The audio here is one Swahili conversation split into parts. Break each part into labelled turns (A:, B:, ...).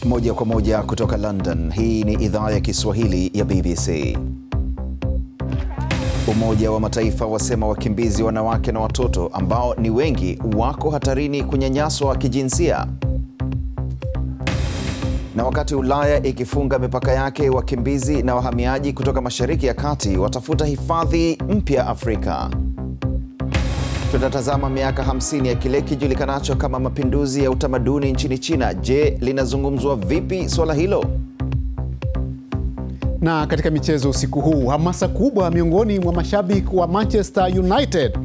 A: Moja kwa moja kutoka London, hii ni idhaa ya Kiswahili ya BBC. Umoja wa Mataifa wasema wakimbizi wanawake na watoto ambao ni wengi wako hatarini kunyanyaswa kijinsia. Na wakati Ulaya ikifunga mipaka yake, wakimbizi na wahamiaji kutoka Mashariki ya Kati watafuta hifadhi mpya Afrika. Tutatazama miaka 50 ya kile kijulikanacho kama mapinduzi ya utamaduni nchini China. Je, linazungumzwa vipi swala hilo?
B: Na katika michezo usiku huu, hamasa kubwa miongoni mwa mashabiki wa Manchester United.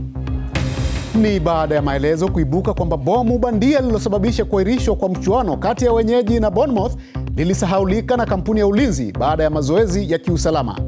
B: Ni baada ya maelezo kuibuka kwamba bomu bandia lililosababisha kuahirishwa kwa mchuano kati ya wenyeji na Bournemouth lilisahaulika na kampuni ya ulinzi baada ya mazoezi ya kiusalama.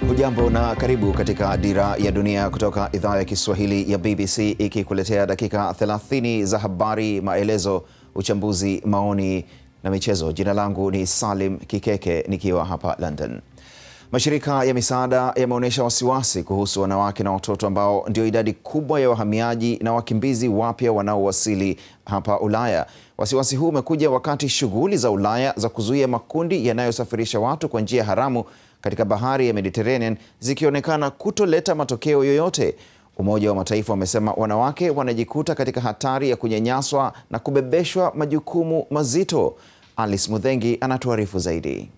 A: Hujambo na karibu katika Dira ya Dunia kutoka idhaa ya Kiswahili ya BBC, ikikuletea dakika 30 za habari, maelezo, uchambuzi, maoni na michezo. Jina langu ni Salim Kikeke nikiwa hapa London. Mashirika ya misaada yameonyesha wasiwasi kuhusu wanawake na watoto ambao ndio idadi kubwa ya wahamiaji na wakimbizi wapya wanaowasili hapa Ulaya. Wasiwasi huu umekuja wakati shughuli za Ulaya za kuzuia makundi yanayosafirisha watu kwa njia haramu katika bahari ya Mediterranean zikionekana kutoleta matokeo yoyote. Umoja wa Mataifa umesema wanawake wanajikuta katika hatari ya kunyanyaswa na kubebeshwa majukumu mazito. Alice Mudhengi anatuarifu zaidi.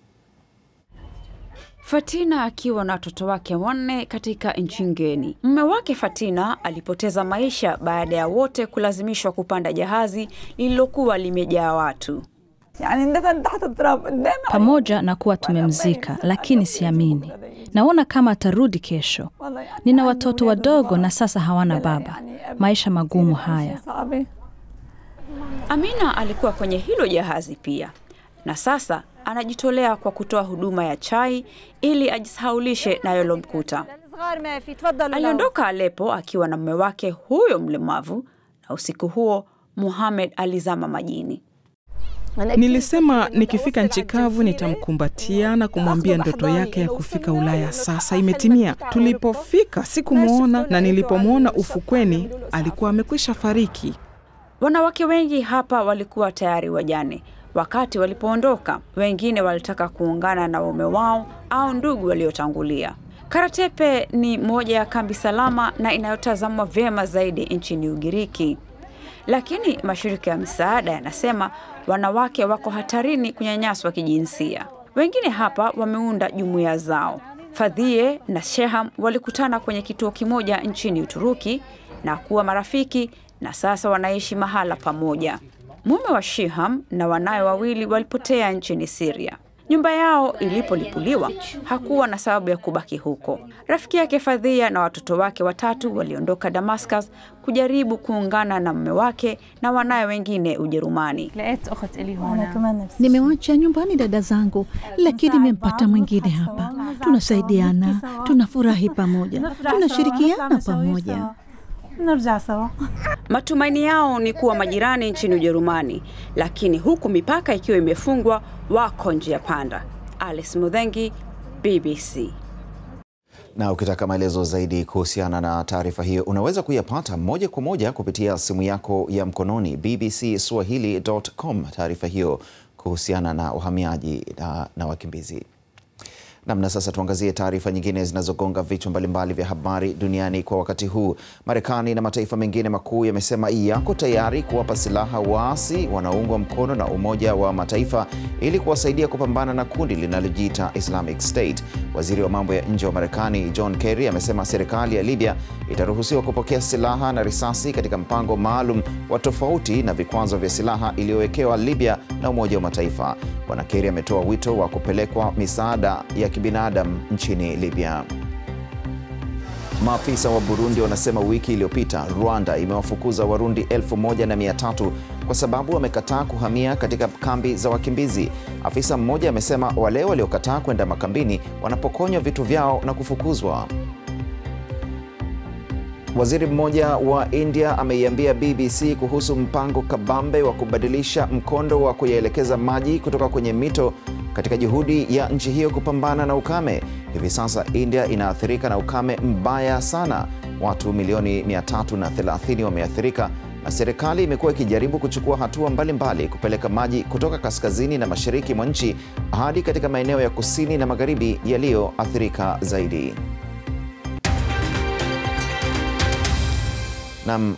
C: Fatina akiwa na watoto wake 4 katika nchi ngeni. Mume wake Fatina alipoteza maisha baada ya wote kulazimishwa kupanda jahazi lililokuwa limejaa watu.
D: Pamoja na kuwa tumemzika, lakini siamini. Naona kama atarudi kesho. Nina watoto wadogo na sasa hawana baba. Maisha magumu haya.
C: Amina alikuwa kwenye hilo jahazi pia, na sasa anajitolea kwa kutoa huduma ya chai ili ajisahaulishe na yalomkuta. Aliondoka Aleppo akiwa na mume wake huyo mlemavu, na usiku huo Mohamed alizama majini.
E: Nilisema nikifika nchi kavu nitamkumbatia na kumwambia ndoto yake ya kufika Ulaya sasa imetimia. Tulipofika sikumuona, na nilipomuona ufukweni alikuwa amekwisha fariki.
C: Wanawake wengi hapa walikuwa tayari wajane. Wakati walipoondoka, wengine walitaka kuungana na waume wao au ndugu waliotangulia. Karatepe ni moja ya kambi salama na inayotazamwa vyema zaidi nchini Ugiriki. Lakini mashirika ya misaada yanasema wanawake wako hatarini kunyanyaswa kijinsia. Wengine hapa wameunda jumuiya zao. Fadhie na Sheham walikutana kwenye kituo kimoja nchini Uturuki na kuwa marafiki, na sasa wanaishi mahala pamoja. Mume wa Sheham na wanawe wawili walipotea nchini Syria. Nyumba yao ilipolipuliwa, hakuwa na sababu ya kubaki huko. Rafiki yake Fadhia na watoto wake 3 waliondoka Damascus kujaribu kuungana na mume wake na wanawe wengine Ujerumani.
F: Nimewacha nyumbani dada zangu, lakini nimempata mwingine hapa. Tunasaidiana, tunafurahi pamoja, tunashirikiana pamoja.
C: Matumaini yao ni kuwa majirani nchini Ujerumani, lakini huku mipaka ikiwa imefungwa, wako njia panda. Alice Mudhengi, BBC.
A: Na ukitaka maelezo zaidi kuhusiana na taarifa hiyo, unaweza kuyapata moja kwa moja kupitia simu yako ya mkononi, bbcswahili.com, taarifa hiyo kuhusiana na uhamiaji na wakimbizi. Na sasa tuangazie taarifa nyingine zinazogonga vichwa mbalimbali vya habari duniani kwa wakati huu. Marekani na mataifa mengine makuu yamesema yako tayari kuwapa silaha waasi wanaoungwa mkono na Umoja wa Mataifa ili kuwasaidia kupambana na kundi linalojiita Islamic State. Waziri wa mambo ya nje wa Marekani John Kerry amesema serikali ya Libya itaruhusiwa kupokea silaha na risasi katika mpango maalum wa tofauti na vikwazo vya silaha iliyowekewa Libya na Umoja wa Mataifa. Bwana Kerry ametoa wito wa kupelekwa misaada ya kibinadamu nchini Libya. Maafisa wa Burundi wanasema wiki iliyopita Rwanda imewafukuza Warundi 1300 kwa sababu wamekataa kuhamia katika kambi za wakimbizi. Afisa mmoja amesema wale waliokataa kwenda makambini wanapokonywa vitu vyao na kufukuzwa. Waziri mmoja wa India ameiambia BBC kuhusu mpango kabambe wa kubadilisha mkondo wa kuyaelekeza maji kutoka kwenye mito katika juhudi ya nchi hiyo kupambana na ukame. Hivi sasa India inaathirika na ukame mbaya sana. Watu milioni 330 wameathirika na serikali imekuwa ikijaribu kuchukua hatua mbalimbali kupeleka maji kutoka kaskazini na mashariki mwa nchi hadi katika maeneo ya kusini na magharibi yaliyoathirika zaidi.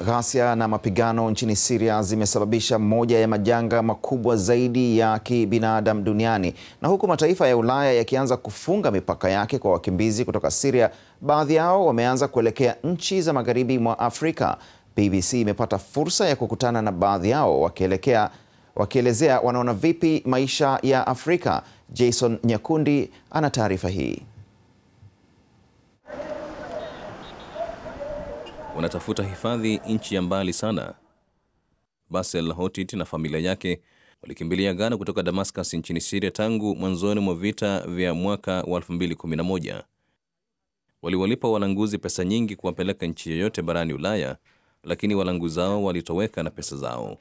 A: Ghasia na mapigano nchini Syria zimesababisha moja ya majanga makubwa zaidi ya kibinadamu duniani. Na huku mataifa ya Ulaya yakianza kufunga mipaka yake kwa wakimbizi kutoka Syria, baadhi yao wameanza kuelekea nchi za magharibi mwa Afrika. BBC imepata fursa ya kukutana na baadhi yao wakielezea wanaona vipi maisha ya Afrika. Jason Nyakundi ana taarifa hii.
G: Wanatafuta hifadhi nchi ya mbali sana. Basel Hotit na familia yake walikimbilia Ghana kutoka Damascus nchini Syria tangu mwanzoni mwa vita vya mwaka wa 2011. Waliwalipa walanguzi pesa nyingi kuwapeleka nchi yoyote barani Ulaya, lakini walanguzi hao walitoweka na pesa zao.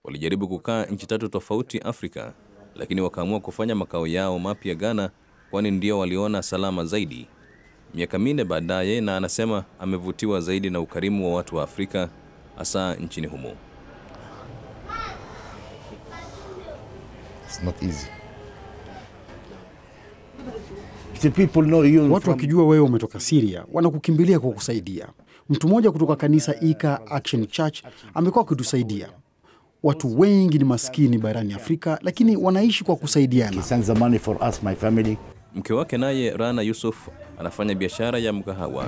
G: Walijaribu kukaa nchi 3 tofauti Afrika, lakini wakaamua kufanya makao yao mapya Ghana, kwani ndio waliona salama zaidi. Miaka 4 baadaye, na anasema amevutiwa zaidi na ukarimu wa watu wa Afrika, hasa nchini humo.
H: It's not easy.
I: Watu wakijua wewe umetoka Syria, wanakukimbilia kwa kusaidia. Mtu mmoja kutoka kanisa Ika Action Church amekuwa akitusaidia. Watu wengi ni maskini barani Afrika, lakini wanaishi kwa kusaidiana.
H: He sends the money for us, my family.
G: Mke wake naye Rana Yusuf anafanya biashara ya mkahawa.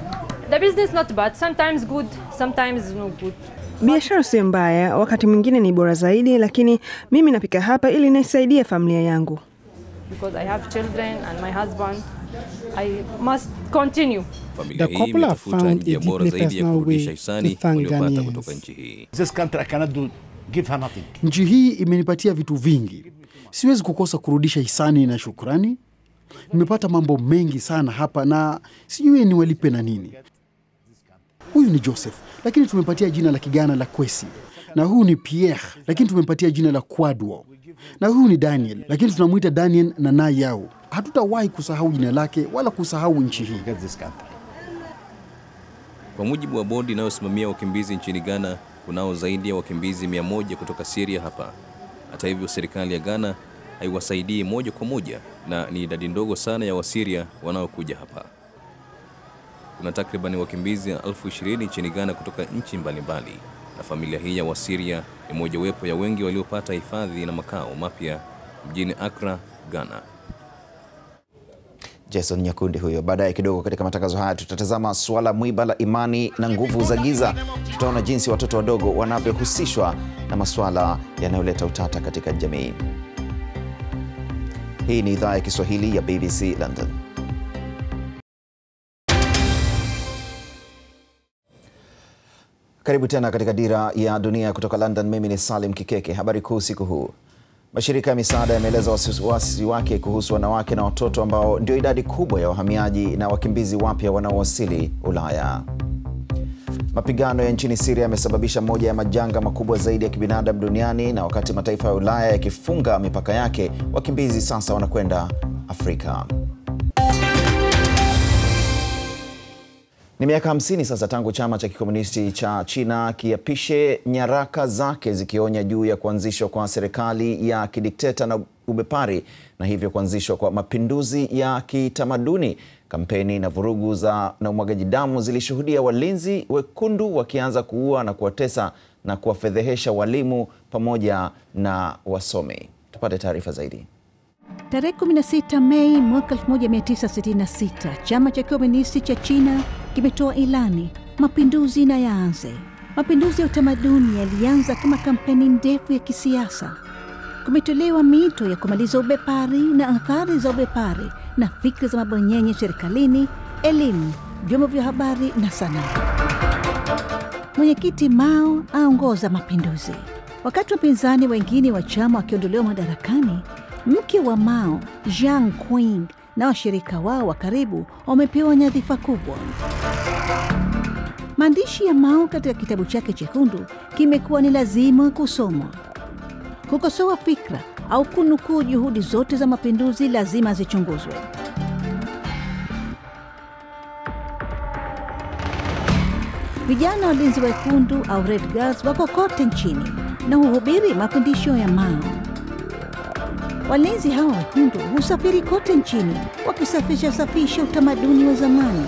J: The business not bad, sometimes good, sometimes no good.
K: Biashara si mbaya, wakati mwingine ni bora zaidi, lakini mimi napika hapa ili nisaidie familia yangu.
J: Because I have children and my husband, I must continue.
G: Familia hii imetafuta njia bora zaidi ya kurudisha hisani waliopata kutoka nchi hii.
H: This country I cannot give her nothing.
I: Nchi hii imenipatia vitu vingi. Siwezi kukosa kurudisha hisani na shukrani. Nimepata mambo mengi sana hapa na sijui niwalipe na nini. Huyu ni Joseph, lakini tumempatia jina la Kigana la Kwesi. Na huyu ni Pierre, lakini tumempatia jina la Kwadwo. Na huyu ni Daniel, lakini tunamuita Daniel na Nayao. Hatutawahi kusahau jina lake wala kusahau nchi hii.
G: Kwa mujibu wa bodi inayosimamia wakimbizi nchini Ghana, kunao zaidi ya wakimbizi 100 kutoka Syria hapa. Hata hivyo, serikali ya Ghana haiwasaidii moja kwa moja na ni idadi ndogo sana ya Wasiria wanaokuja hapa. Kuna takriban wakimbizi 20,000 nchini Ghana kutoka nchi mbalimbali, na familia hii ya Wasiria ni mojawapo ya wengi waliopata hifadhi na makao mapya mjini Accra, Ghana.
A: Jason Nyakundi huyo. Baadaye kidogo katika matangazo haya tutatazama swala mwiba la imani na nguvu za giza. Tutaona jinsi watoto wadogo wanavyohusishwa na masuala yanayoleta utata katika jamii. Hii ni idhaa ya Kiswahili ya BBC London. Karibu tena katika Dira ya Dunia kutoka London. Mimi ni Salim Kikeke. Habari kuu siku huu. Mashirika ya misaada yameeleza wasiwasi wake kuhusu wanawake na watoto ambao ndio idadi kubwa ya wahamiaji na wakimbizi wapya wanaowasili Ulaya. Mapigano ya nchini Syria yamesababisha moja ya majanga makubwa zaidi ya kibinadamu duniani, na wakati mataifa ya Ulaya yakifunga mipaka yake, wakimbizi sasa wanakwenda Afrika. Ni miaka 50 sasa tangu chama cha kikomunisti cha China kiapishe nyaraka zake zikionya juu ya kuanzishwa kwa serikali ya kidikteta na ubepari, na hivyo kuanzishwa kwa mapinduzi ya kitamaduni. Kampeni na vurugu na umwagaji damu zilishuhudia walinzi wekundu wakianza kuua na kuwatesa na kuwafedhehesha walimu pamoja na wasomi. Tupate taarifa zaidi.
F: Tarehe 16 Mei mwaka 1966, chama cha kikomunisti cha China kimetoa ilani, mapinduzi na yaanze. Mapinduzi ya utamaduni yalianza kama kampeni ndefu ya kisiasa. Kumetolewa mito ya kumaliza ubepari na athari za ubepari na fikra za mabwanyenye serikalini, elimu, vyombo vya habari na sanaa. Mwenyekiti Mao aongoza mapinduzi. Wakati wapinzani wengine wa chama wakiondolewa madarakani, mke wa Mao, Jiang Qing, na washirika wao wa karibu wamepewa nyadhifa kubwa. Maandishi ya Mao katika kitabu chake chekundu kimekuwa ni lazima kusomwa. Kukosoa fikra au kunukuu juhudi zote za mapinduzi lazima zichunguzwe. Vijana walinzi wekundu au Red Guards wako kote nchini na huhubiri mafundisho ya Mao. Walinzi hawa wekundu husafiri kote nchini wakisafisha utamaduni wa zamani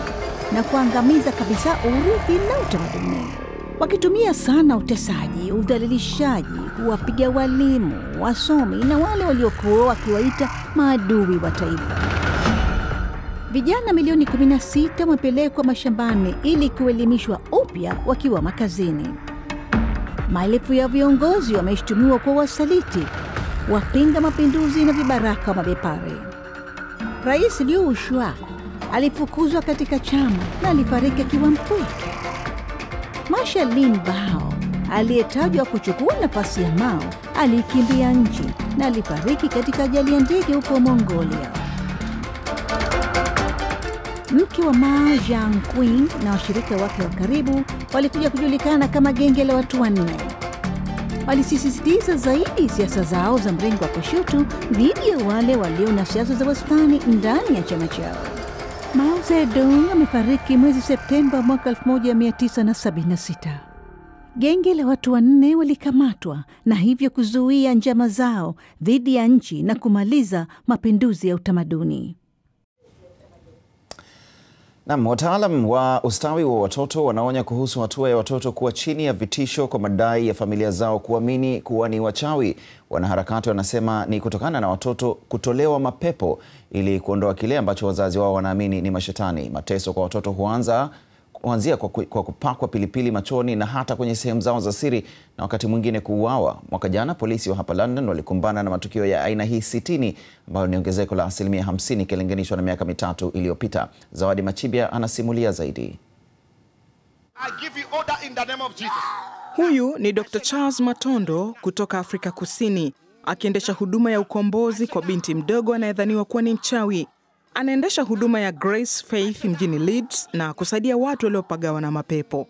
F: na kuangamiza kabisa urithi na utamaduni. Wakitumia sana utesaji, udhalilishaji, kuwapiga walimu, wasomi na wale waliokuwa wakiwaita maadui wa taifa. Vijana milioni 16 wamepelekwa mashambani ili kuelimishwa upya wakiwa makazini. Maelfu ya viongozi wameshtumiwa kwa wasaliti, wapinga mapinduzi na vibaraka wa mabepari. Rais Liu Shua alifukuzwa katika chama na alifariki akiwa mpweke. Marshal Lin Bao aliyetajwa kuchukua nafasi ya Mao alikimbia nchi na alifariki katika ajali ya ndege huko Mongolia. Mke wa Mao, Jiang Qing, na washirika wake wa karibu walikuja kujulikana kama genge la watu wanne. Walisisitiza zaidi siasa zao za mrengo wa kushoto dhidi ya wale walio na siasa za wastani ndani ya chama chao. Mao Zedong amefariki mwezi Septemba mwaka 1976. Genge la watu wanne walikamatwa na hivyo kuzuia njama zao dhidi ya nchi na kumaliza mapinduzi ya utamaduni.
A: Naam, wataalam wa ustawi wa watoto wanaonya kuhusu hatua ya watoto kuwa chini ya vitisho kwa madai ya familia zao kuamini kuwa ni wachawi. Wanaharakati wanasema ni kutokana na watoto kutolewa mapepo ili kuondoa kile ambacho wazazi wao wanaamini ni mashetani. Mateso kwa watoto huanzia kwa kupakwa pilipili machoni na hata kwenye sehemu zao za siri na wakati mwingine kuuawa. Mwaka jana polisi wa hapa London walikumbana na matukio ya aina hii 60 ambayo ni ongezeko la 50% ikilinganishwa na miaka mitatu iliyopita. Zawadi Machibia anasimulia zaidi.
E: Huyu ni Dr. Charles Matondo kutoka Afrika Kusini, akiendesha huduma ya ukombozi kwa binti mdogo anayedhaniwa kuwa ni mchawi. Anaendesha huduma ya Grace Faith mjini Leeds na kusaidia watu waliopagawa na mapepo.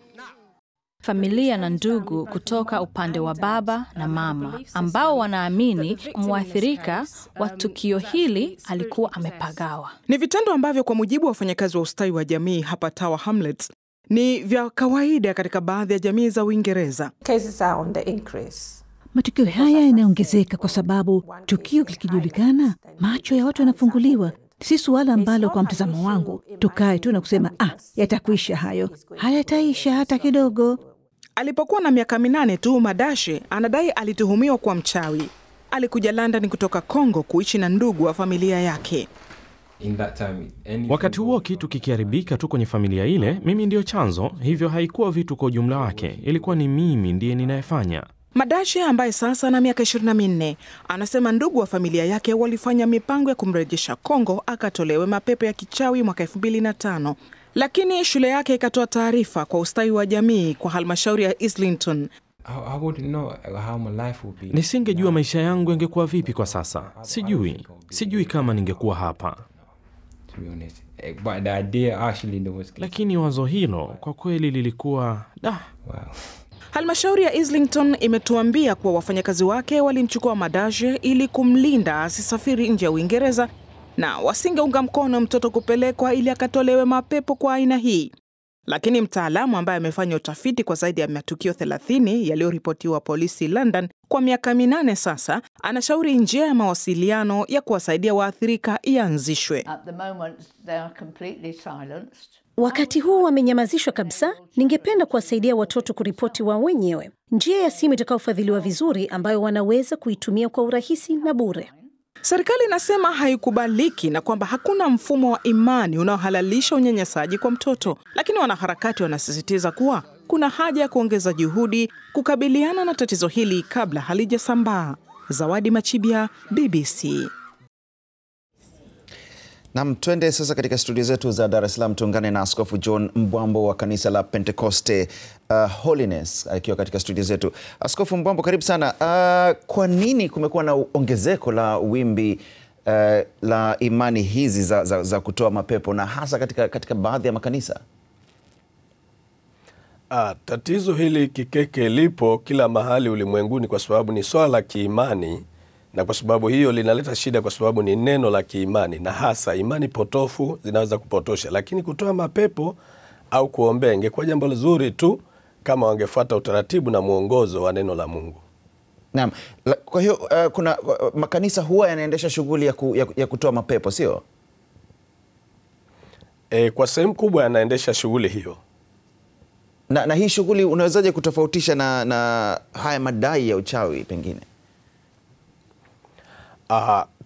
D: Familia na ndugu kutoka upande wa baba na mama ambao wanaamini mwathirika wa tukio hili alikuwa amepagawa.
E: Ni vitendo ambavyo kwa mujibu wa wafanyakazi wa ustawi wa jamii hapa Tower Hamlets ni vya kawaida katika baadhi ya jamii za Uingereza.
F: Matukio haya yanaongezeka kwa sababu tukio likijulikana, macho ya watu yanafunguliwa. Si suala ambalo kwa mtazamo wangu tukae tu na kusema yatakwisha hayo. Hayataisha hata kidogo.
E: Alipokuwa na miaka 8 tu, Madashe anadai alituhumiwa kwa mchawi. Alikuja London kutoka Kongo kuishi na ndugu wa familia yake.
L: Wakati huo kitu kikiharibika tu kwenye familia ile, mimi ndio chanzo, hivyo haikuwa vitu kwa ujumla wake. Ilikuwa ni mimi ndiye ninayefanya.
E: Madashe ambaye sasa na miaka 24 anasema ndugu wa familia yake walifanya mipango ya kumrejesha Kongo akatolewe mapepo ya kichawi mwaka 2005. Lakini shule yake ikatoa taarifa kwa ustawi wa jamii kwa halmashauri ya Islington.
L: Nisingejua maisha yangu yangekuwa vipi kwa sasa. Sijui kama ningekuwa hapa. Lakini wazo hilo kwa kweli lilikuwa
E: Halmashauri ya Islington imetuambia kuwa wafanyakazi wake walimchukua Madashe ili kumlinda asisafiri nje ya Uingereza na wasingeunga mkono mtoto kupelekwa ili akatolewe mapepo kwa aina hii. Lakini mtaalamu ambaye amefanya utafiti kwa zaidi ya matukio 30 yaliyoripotiwa polisi London kwa miaka 8 sasa, anashauri njia ya mawasiliano ya kuwasaidia waathirika ianzishwe.
M: Wakati huu wamenyamazishwa kabisa. Ningependa kuwasaidia watoto kuripoti wao wenyewe. Njia ya simu itakayofadhiliwa vizuri ambayo wanaweza kuitumia kwa urahisi na bure.
E: Serikali inasema haikubaliki na kwamba hakuna mfumo wa imani unaohalalisha unyanyasaji kwa mtoto. Lakini wanaharakati wanasisitiza kuwa kuna haja ya kuongeza juhudi kukabiliana na tatizo hili kabla halijasambaa. Zawadi Machibia, BBC.
A: Na twende sasa katika studio zetu za Dar es Salaam, tuungane na Askofu John Mbwambo wa kanisa la Pentecoste Holiness akiwa katika studio zetu. Askofu Mbwambo, karibu sana. Kwa nini kumekuwa na ongezeko la wimbi la imani hizi za kutoa mapepo na hasa katika baadhi ya makanisa?
N: Tatizo hili Kikeke lipo kila mahali ulimwenguni kwa sababu ni swala la kiimani, na kwa sababu hiyo linaleta shida kwa sababu ni neno la kiimani, na hasa imani potofu zinaweza kupotosha. Lakini kutoa mapepo au kuombea ingekuwa jambo zuri tu kama wangefuata utaratibu na muongozo wa neno la Mungu.
A: Naam. Kwa hiyo kuna makanisa huwa yanaendesha shughuli ya kutoa mapepo, sio?
N: Kwa sehemu kubwa yanaendesha shughuli hiyo.
A: Na hii shughuli unawezaje kutofautisha na haya madai ya uchawi pengine?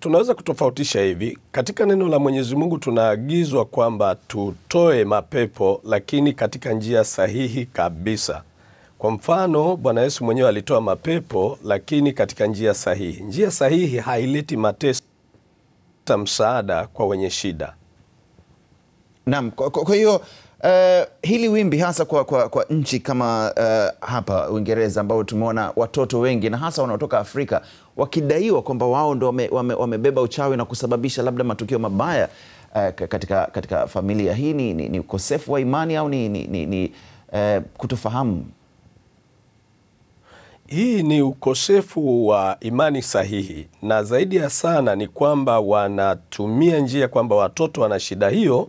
N: Tunaweza kutofautisha hivi. Katika neno la Mwenyezi Mungu tunaagizwa kwamba tutoe mapepo, lakini katika njia sahihi kabisa. Kwa mfano, Bwana Yesu mwenyewe alitoa mapepo, lakini katika njia sahihi. Njia sahihi haileti mateso, msaada kwa wenye shida.
A: Naam, kwa hiyo hili wimbi hasa kwa nchi kama hapa Uingereza, ambao tumeona watoto wengi na hasa wanaotoka Afrika wakidaiwa kwamba wao ndo wamebeba uchawi na kusababisha labda matukio mabaya katika familia. Hii ni ukosefu wa imani au ni kutofahamu?
N: Hii ni ukosefu wa imani sahihi, na zaidi ya sana ni kwamba wanatumia njia kwamba watoto wana shida hiyo,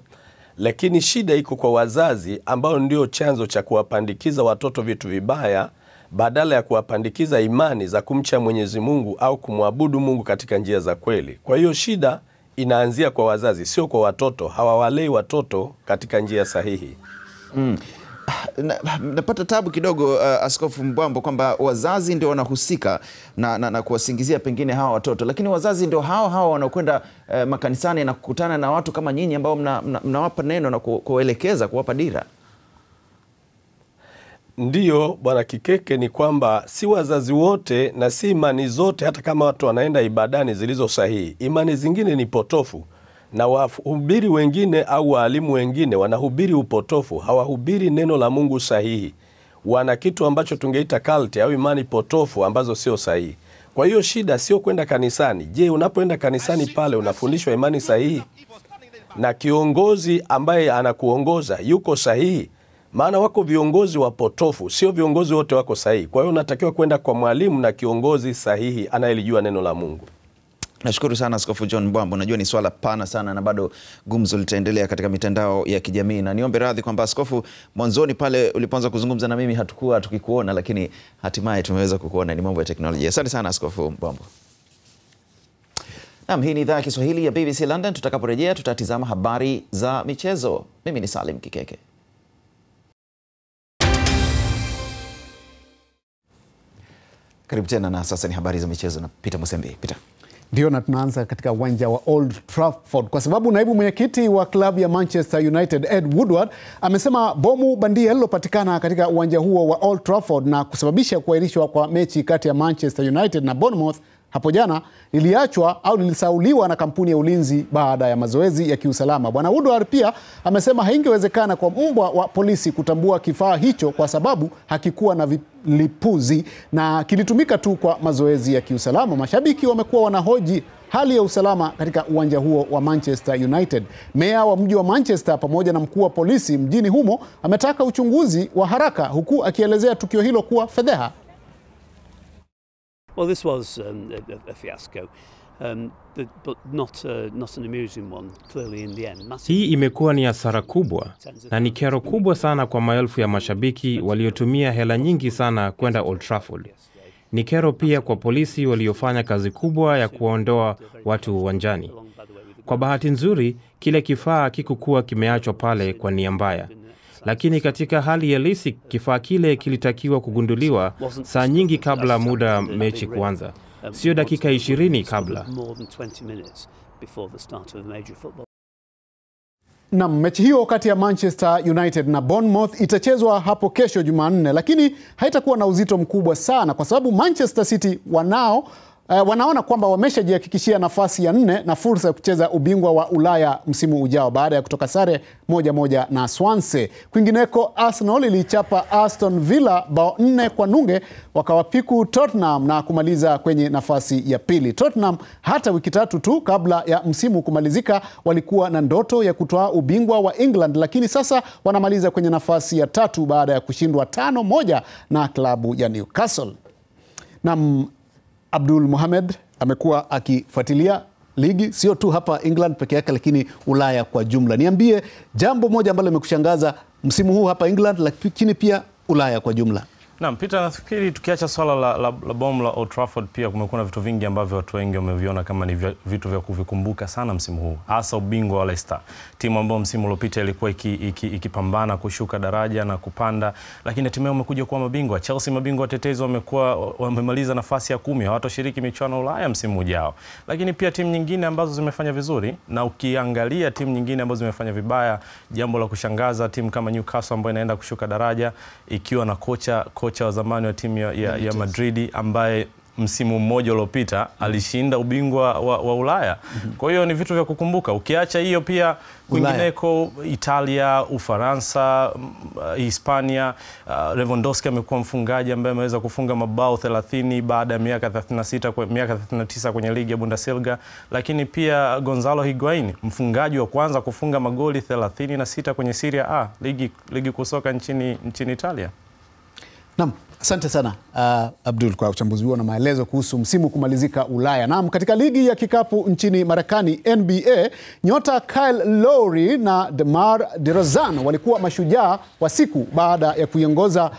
N: lakini shida iko kwa wazazi ambao ndio chanzo cha kuwapandikiza watoto vitu vibaya badala ya kuwapandikiza imani za kumcha Mwenyezi Mungu au kumwabudu Mungu katika njia za kweli. Kwa hiyo shida inaanzia kwa wazazi, sio kwa watoto. Hawawalei watoto katika njia sahihi.
A: Napata tabu kidogo Askofu Mbwambo, kwamba wazazi ndio wanahusika na kuwasingizia pengine hawa watoto, lakini wazazi ndio hao wanaokwenda makanisani na kukutana na watu kama nyinyi ambao mnawapa neno na kuelekeza, kuwapa dira.
N: Ndiyo Bwana Kikeke, ni kwamba si wazazi wote na si imani zote, hata kama watu wanaenda ibadani zilizo sahihi. Imani zingine ni potofu, na wahubiri wengine au waalimu wengine wanahubiri upotofu, hawahubiri neno la Mungu sahihi. Wana kitu ambacho tungeita cult au imani potofu ambazo sio sahihi. Kwa hiyo shida sio kwenda kanisani. Je, unapoenda kanisani pale unafundishwa imani sahihi? Na kiongozi ambaye anakuongoza yuko sahihi? Maana wako viongozi wapotofu, sio viongozi wote wako sahihi. Kwa hiyo unatakiwa kwenda kwa mwalimu na kiongozi sahihi anayelijua neno la Mungu.
A: Nashukuru sana Askofu John Mbwambo. Najua ni swala pana sana na bado gumzo litaendelea katika mitandao ya kijamii, na niombe radhi kwamba Askofu, mwanzoni pale ulipoanza kuzungumza na mimi hatukuwa tukikuona, lakini hatimaye tumeweza kukuona. Ni mambo ya teknolojia. Asante sana Askofu Mbwambo. Naam, hii ni idhaa ya Kiswahili ya BBC London. Tutakaporejea tutatizama habari za michezo. Mimi ni Salim Kikeke. Karibu tena, na sasa ni habari za michezo na Peter Musembi. Peter.
B: Ndio, na tunaanza katika uwanja wa Old Trafford kwa sababu naibu mwenyekiti wa klabu ya Manchester United Ed Woodward amesema bomu bandia lilopatikana katika uwanja huo wa Old Trafford na kusababisha kuahirishwa kwa mechi kati ya Manchester United na Bournemouth hapo jana liliachwa au lilisauliwa na kampuni ya ulinzi baada ya mazoezi ya kiusalama. Bwana Woodward pia amesema haingewezekana kwa mbwa wa polisi kutambua kifaa hicho kwa sababu hakikuwa na vilipuzi na kilitumika tu kwa mazoezi ya kiusalama. Mashabiki wamekuwa wanahoji hali ya usalama katika uwanja huo wa Manchester United. Meya wa mji wa Manchester pamoja na mkuu wa polisi mjini humo ametaka uchunguzi wa haraka, huku akielezea tukio hilo kuwa fedheha.
O: Well, this was a fiasco, but not an amusing one, clearly in the end.
L: Hii imekuwa ni hasara kubwa na ni kero kubwa sana kwa maelfu ya mashabiki waliotumia hela nyingi sana kwenda Old Trafford. Ni kero pia kwa polisi waliofanya kazi kubwa ya kuondoa watu uwanjani. Kwa bahati nzuri, kile kifaa kikukuwa kimeachwa pale kwa nia mbaya. Lakini katika hali halisi kifaa kile kilitakiwa kugunduliwa saa nyingi kabla muda mechi kuanza, sio dakika 20 kabla.
B: Na mechi hiyo kati ya Manchester United na Bournemouth itachezwa hapo kesho Jumanne, lakini haitakuwa na uzito mkubwa sana kwa sababu Manchester City wanao wanaona kwamba wameshajihakikishia nafasi ya 4 na fursa ya kucheza ubingwa wa Ulaya msimu ujao baada ya kutoka sare 1-1 na Swansea. Kwingineko, Arsenal ilichapa Aston Villa bao 4-0, wakawapiku Tottenham na kumaliza kwenye nafasi ya pili. Tottenham hata wiki 3 tu kabla ya msimu kumalizika walikuwa na ndoto ya kutoa ubingwa wa England, lakini sasa wanamaliza kwenye nafasi ya 3 baada ya kushindwa 5-1 na klabu ya Newcastle. Na Abdul Mohamed amekuwa akifuatilia ligi sio tu hapa England peke yake lakini Ulaya kwa jumla. Niambie jambo moja ambalo limekushangaza msimu huu hapa England lakini pia Ulaya kwa jumla.
P: Naam, Peter, nafikiri tukiacha swala la bomu la Old Trafford, pia kumekuwa na vitu vingi ambavyo watu wengi wameviona kama ni vitu vya kuvikumbuka sana msimu huu. Hasa ubingwa wa Leicester. Timu ambayo msimu uliopita ilikuwa ikipambana kushuka daraja na kupanda, lakini hatimaye wamekuja kuwa mabingwa. Chelsea, mabingwa watetezi, wamemaliza nafasi ya 10, hawatoshiriki michuano ya Ulaya msimu ujao. Lakini pia timu nyingine ambazo zimefanya vizuri, na ukiangalia timu nyingine ambazo zimefanya vibaya, jambo la kushangaza, timu kama Newcastle ambayo inaenda kushuka daraja ikiwa na kocha wa zamani wa timu ya Madrid ambaye msimu mmoja uliopita alishinda ubingwa wa Ulaya. Kwa hiyo ni vitu vya kukumbuka. Ukiacha hiyo, pia kwingineko Italia, Ufaransa, Hispania, Lewandowski amekuwa mfungaji ambaye ameweza kufunga mabao 30 baada ya miaka 39 kwenye ligi ya Bundesliga. Lakini pia Gonzalo Higuain, mfungaji wa kwanza kufunga magoli 36 kwenye Serie A, ligi kusoka nchini Italia.
B: Naam, asante sana Abdul kwa uchambuzi huo na maelezo kuhusu msimu kumalizika Ulaya. Naam, katika ligi ya kikapu nchini Marekani NBA, nyota Kyle Lowry na DeMar DeRozan walikuwa mashujaa wa siku baada ya kuiongoza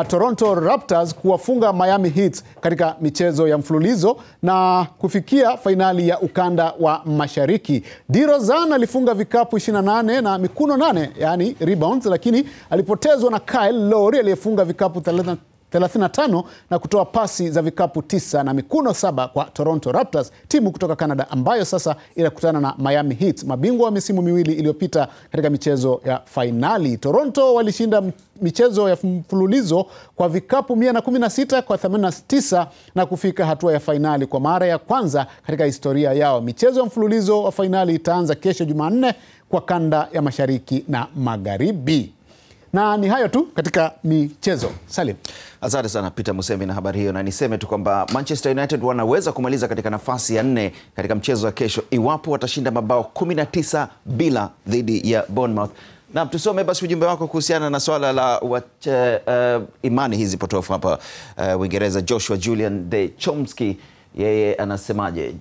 B: Toronto Raptors kuwafunga Miami Heat katika michezo ya mfululizo na kufikia fainali ya ukanda wa Mashariki. DeRozan alifunga vikapu 28 na mikuno 8, yani rebounds, lakini alipotezwa na Kyle Lowry aliyefunga vikapu 35 na kutoa pasi za vikapu 9 na mikuno 7 kwa Toronto Raptors, timu kutoka Canada ambayo sasa inakutana na Miami Heat, mabingwa wa misimu miwili iliyopita katika michezo ya fainali. Toronto walishinda michezo ya mfululizo kwa vikapu 116 kwa 89 na kufika hatua ya fainali kwa mara ya kwanza katika historia yao. Michezo ya mfululizo wa fainali itaanza kesho Jumanne kwa kanda ya Mashariki na Magharibi. Na ni hayo tu katika michezo. Salim.
A: Asante sana Peter Musembi na habari hiyo, na niseme tu kwamba Manchester United wanaweza kumaliza katika nafasi ya 4 katika mchezo wa kesho iwapo watashinda mabao 19 bila dhidi ya Bournemouth. Na tusome basi ujumbe wako kuhusiana na swala la imani hizi potofu hapa Uingereza. Joshua Julian de Chomsky, yeye anasemaje?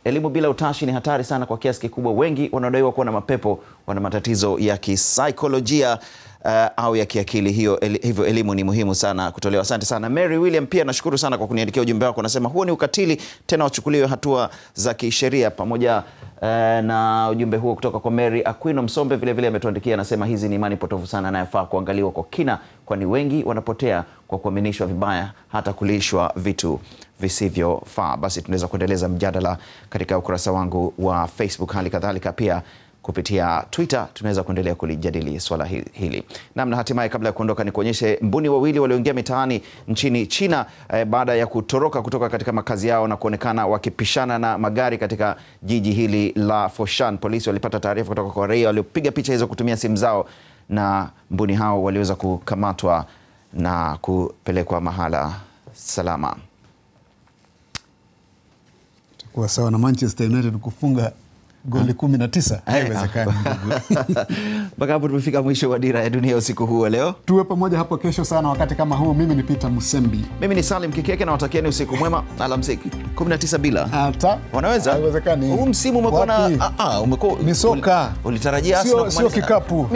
A: Elimu bila utashi ni hatari sana kwa kiasi kikubwa. Wengi wanadaiwa kuwa na mapepo wana matatizo ya kisaikolojia au ya kiakili. Hivyo elimu ni muhimu sana kutolewa. Asante sana. Mary William pia nashukuru sana kwa kuniandikia ujumbe wako. Anasema huo ni ukatili, tena wachukuliwe hatua za kisheria. Pamoja na ujumbe huo kutoka kwa Mary Aquino Msombe vile ametuandikia, anasema hizi ni imani potofu sana na yafaa kuangaliwa kwa kina, kwani wengi wanapotea kwa kuaminishwa vibaya hata kulishwa vitu visivyofaa. Basi tunaweza kuendeleza mjadala katika ukurasa wangu wa Facebook, hali kadhalika pia kupitia Twitter tunaweza kuendelea kulijadili swala hili. Na hatimaye kabla ya kuondoka, ni kuonyeshe mbuni wawili walioingia mitaani nchini China baada ya kutoroka kutoka katika makazi yao na kuonekana wakipishana na magari katika jiji hili la Foshan. Polisi walipata taarifa kutoka kwa raia waliopiga picha hizo kutumia simu zao, na mbuni hao waliweza kukamatwa na kupelekwa mahala salama.
B: Kwa sawa na Manchester United kufunga goli 19, haiwezekani.
A: Mpaka hapo tumefika mwisho wa Dira ya Dunia usiku huu leo.
B: Tuwe pamoja hapo kesho sana wakati kama huu. Mimi ni Peter Musembi.
A: Mimi ni Salim Kikeke, na watakieni usiku mwema. Alamsiki. 19 bila.
B: Hata
A: wanaweza?
B: Haiwezekani.
A: Huu msimu umekuwa na
B: ni soka.
A: Ulitarajia Arsenal
B: kumaliza? Sio kikapu.